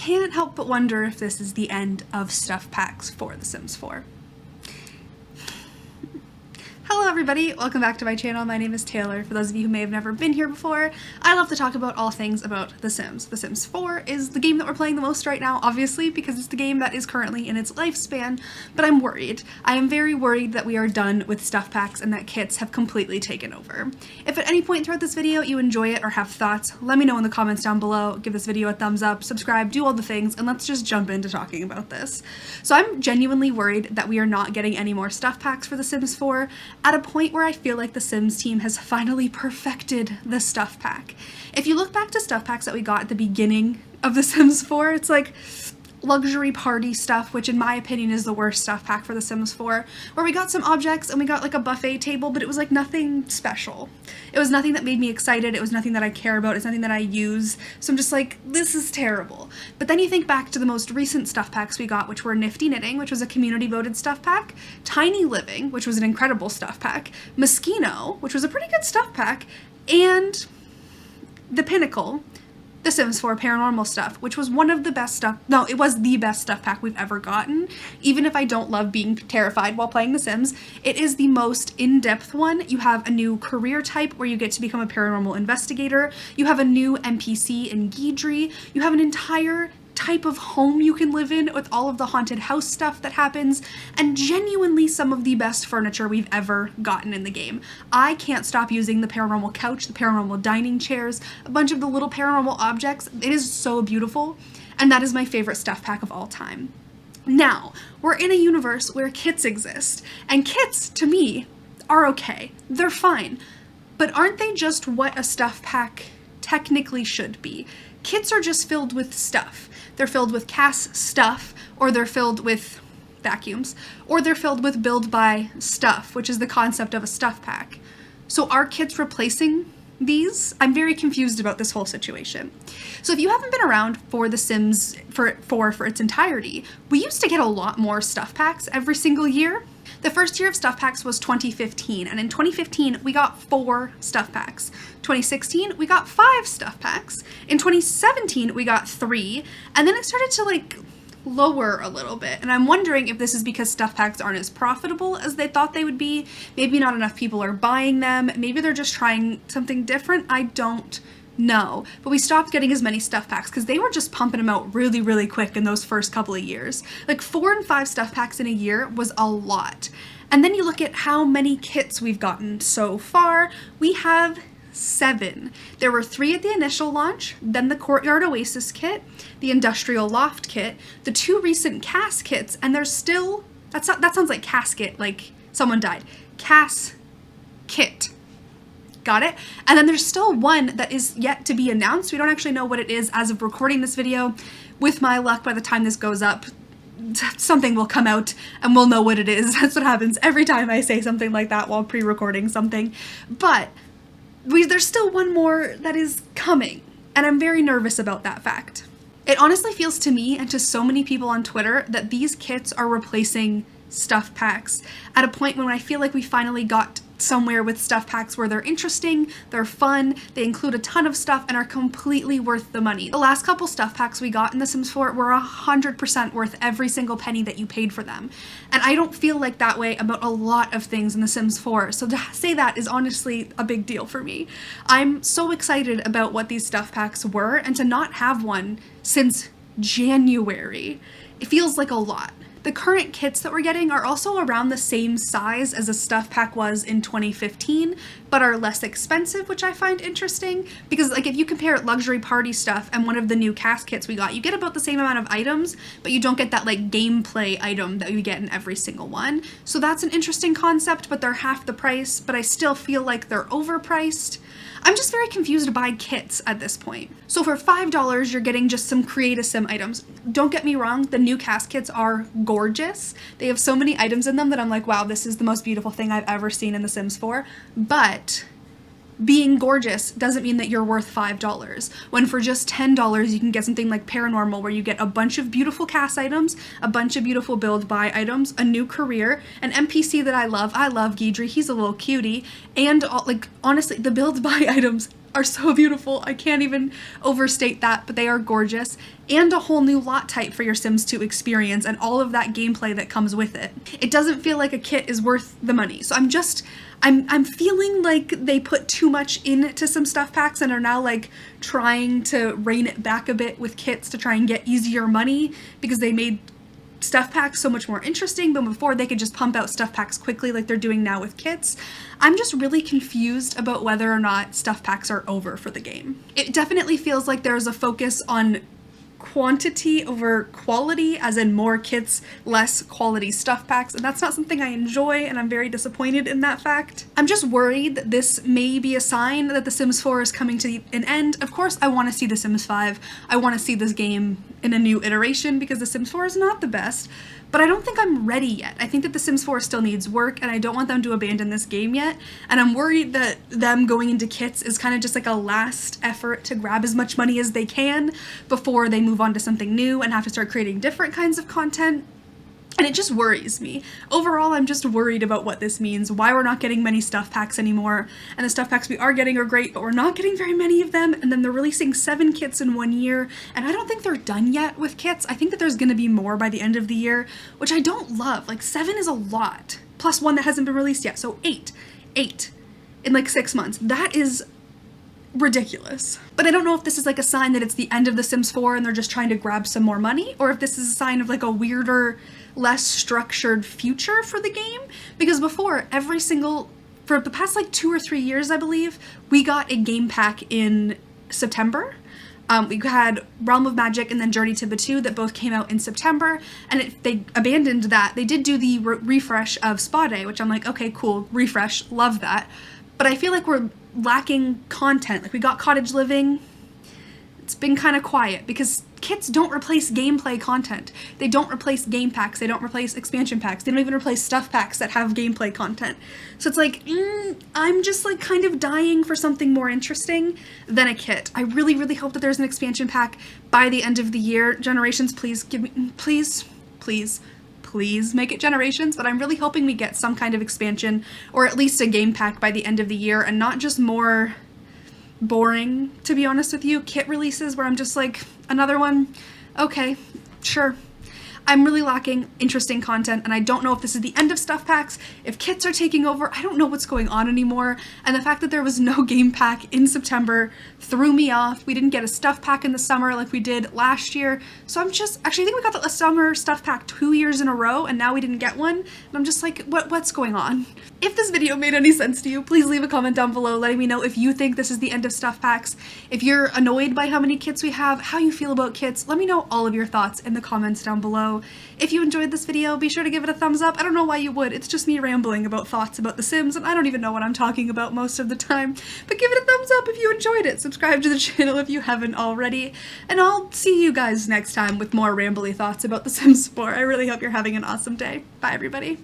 can't help but wonder if this is the end of stuff packs for The Sims 4. Hello everybody, welcome back to my channel. My name is Taylor. For those of you who may have never been here before, I love to talk about all things about The Sims. The Sims 4 is the game that we're playing the most right now, obviously, because it's the game that is currently in its lifespan, but I'm worried. I am very worried that we are done with stuff packs and that kits have completely taken over. If at any point throughout this video you enjoy it or have thoughts, let me know in the comments down below, give this video a thumbs up, subscribe, do all the things, and let's just jump into talking about this. So I'm genuinely worried that we are not getting any more stuff packs for The Sims 4, at a point where I feel like the Sims team has finally perfected the stuff pack. If you look back to stuff packs that we got at the beginning of The Sims 4, it's like luxury party stuff, which in my opinion is the worst stuff pack for The Sims 4, where we got some objects and we got like a buffet table, but it was like nothing special. It was nothing that made me excited, it was nothing that I care about, it's nothing that I use, so I'm just like, this is terrible. But then you think back to the most recent stuff packs we got, which were Nifty Knitting, which was a community voted stuff pack, Tiny Living, which was an incredible stuff pack, Moschino, which was a pretty good stuff pack, and the pinnacle, The Sims 4 Paranormal stuff, which was one of the best stuff, no, it was the best stuff pack we've ever gotten. Even if I don't love being terrified while playing The Sims, it is the most in-depth one. You have a new career type where you get to become a paranormal investigator. You have a new NPC in Guidry. You have an entire type of home you can live in with all of the haunted house stuff that happens, and genuinely some of the best furniture we've ever gotten in the game. I can't stop using the paranormal couch, the paranormal dining chairs, a bunch of the little paranormal objects. It is so beautiful, and that is my favorite stuff pack of all time. Now, we're in a universe where kits exist, and kits, to me, are okay. They're fine. But aren't they just what a stuff pack technically should be? Kits are just filled with stuff. They're filled with cast stuff, or they're filled with vacuums, or they're filled with build by stuff, which is the concept of a stuff pack. So are kits replacing these? I'm very confused about this whole situation. So if you haven't been around for The Sims for its entirety, we used to get a lot more stuff packs every single year. The first year of stuff packs was 2015, and in 2015 we got 4 stuff packs. 2016 we got 5 stuff packs. In 2017 we got 3, and then it started to like lower a little bit, and I'm wondering if this is because stuff packs aren't as profitable as they thought they would be. Maybe not enough people are buying them, maybe they're just trying something different, I don't know. But we stopped getting as many stuff packs because they were just pumping them out really quick in those first couple of years. Like 4 and 5 stuff packs in a year was a lot. And then you look at how many kits we've gotten so far. We have 7. There were 3 at the initial launch, then the Courtyard Oasis kit, the Industrial Loft kit, the 2 recent CAS kits, and there's still, that sounds like casket, like someone died. CAS kit. Got it? And then there's still one that is yet to be announced. We don't actually know what it is as of recording this video. With my luck, by the time this goes up, something will come out and we'll know what it is. That's what happens every time I say something like that while pre-recording something. But there's still one more that is coming, and I'm very nervous about that fact. It honestly feels to me and to so many people on Twitter that these kits are replacing stuff packs at a point when I feel like we finally got somewhere with stuff packs where they're interesting, they're fun, they include a ton of stuff, and are completely worth the money. The last couple stuff packs we got in The Sims 4 were 100% worth every single penny that you paid for them. And I don't feel like that way about a lot of things in The Sims 4, so to say that is honestly a big deal for me. I'm so excited about what these stuff packs were, and to not have one since January, it feels like a lot. The current kits that we're getting are also around the same size as a stuff pack was in 2015, but are less expensive, which I find interesting, because like if you compare luxury party stuff and one of the new cast kits we got, you get about the same amount of items, but you don't get that like gameplay item that you get in every single one. So that's an interesting concept, but they're half the price, but I still feel like they're overpriced. I'm just very confused by kits at this point. So for $5, you're getting just some Create-A-Sim items. Don't get me wrong, the new cast kits are gorgeous. They have so many items in them that I'm like, wow, this is the most beautiful thing I've ever seen in The Sims 4. But being gorgeous doesn't mean that you're worth $5, when for just $10 you can get something like Paranormal, where you get a bunch of beautiful cast items, a bunch of beautiful build buy items, a new career, an NPC that I love Guidry, he's a little cutie, and like honestly the build buy items are so beautiful. I can't even overstate that, but they are gorgeous. And a whole new lot type for your Sims 2 experience and all of that gameplay that comes with it. It doesn't feel like a kit is worth the money. So I'm feeling like they put too much into some stuff packs and are now like trying to rein it back a bit with kits to try and get easier money because they made stuff packs so much more interesting, but before they could just pump out stuff packs quickly like they're doing now with kits. I'm just really confused about whether or not stuff packs are over for the game. It definitely feels like there's a focus on quantity over quality, as in more kits, less quality stuff packs, and that's not something I enjoy, and I'm very disappointed in that fact. I'm just worried that this may be a sign that The Sims 4 is coming to an end. Of course, I want to see The Sims 5. I want to see this game in a new iteration because The Sims 4 is not the best, but I don't think I'm ready yet. I think that The Sims 4 still needs work, and I don't want them to abandon this game yet, and I'm worried that them going into kits is kind of just like a last effort to grab as much money as they can before they move on to something new and have to start creating different kinds of content. And it just worries me. Overall, I'm just worried about what this means, why we're not getting many stuff packs anymore, and the stuff packs we are getting are great, but we're not getting very many of them, and then they're releasing 7 kits in 1 year, and I don't think they're done yet with kits. I think that there's gonna be more by the end of the year, which I don't love. Like, 7 is a lot, plus 1 that hasn't been released yet, so 8 in like 6 months. That is ridiculous. But I don't know if this is like a sign that it's the end of The Sims 4 and they're just trying to grab some more money, or if this is a sign of like a weirder, less structured future for the game. Because before, for the past like 2 or 3 years, I believe, we got a game pack in September. We had Realm of Magic and then Journey to Batu that both came out in September, and they abandoned that. They did do the refresh of Spa Day, which I'm like, okay, cool, refresh, love that. But I feel like we're lacking content. Like, we got Cottage Living. It's been kind of quiet because kits don't replace gameplay content. They don't replace game packs. They don't replace expansion packs. They don't even replace stuff packs that have gameplay content. So it's like, I'm just like kind of dying for something more interesting than a kit. I really, really hope that there's an expansion pack by the end of the year. Generations, please give me, please make it Generations, but I'm really hoping we get some kind of expansion or at least a game pack by the end of the year and not just more boring, to be honest with you, kit releases where I'm just like, another one, okay, sure. I'm really lacking interesting content, and I don't know if this is the end of stuff packs, if kits are taking over. I don't know what's going on anymore, and the fact that there was no game pack in September threw me off. We didn't get a stuff pack in the summer like we did last year, so I'm just, actually I think we got the summer stuff pack 2 years in a row, and now we didn't get one, and I'm just like, what's going on? If this video made any sense to you, please leave a comment down below letting me know if you think this is the end of stuff packs, if you're annoyed by how many kits we have, how you feel about kits. Let me know all of your thoughts in the comments down below. If you enjoyed this video, be sure to give it a thumbs up. I don't know why you would. It's just me rambling about thoughts about The Sims, and I don't even know what I'm talking about most of the time. But give it a thumbs up if you enjoyed it. Subscribe to the channel if you haven't already. And I'll see you guys next time with more rambly thoughts about The Sims 4. I really hope you're having an awesome day. Bye, everybody.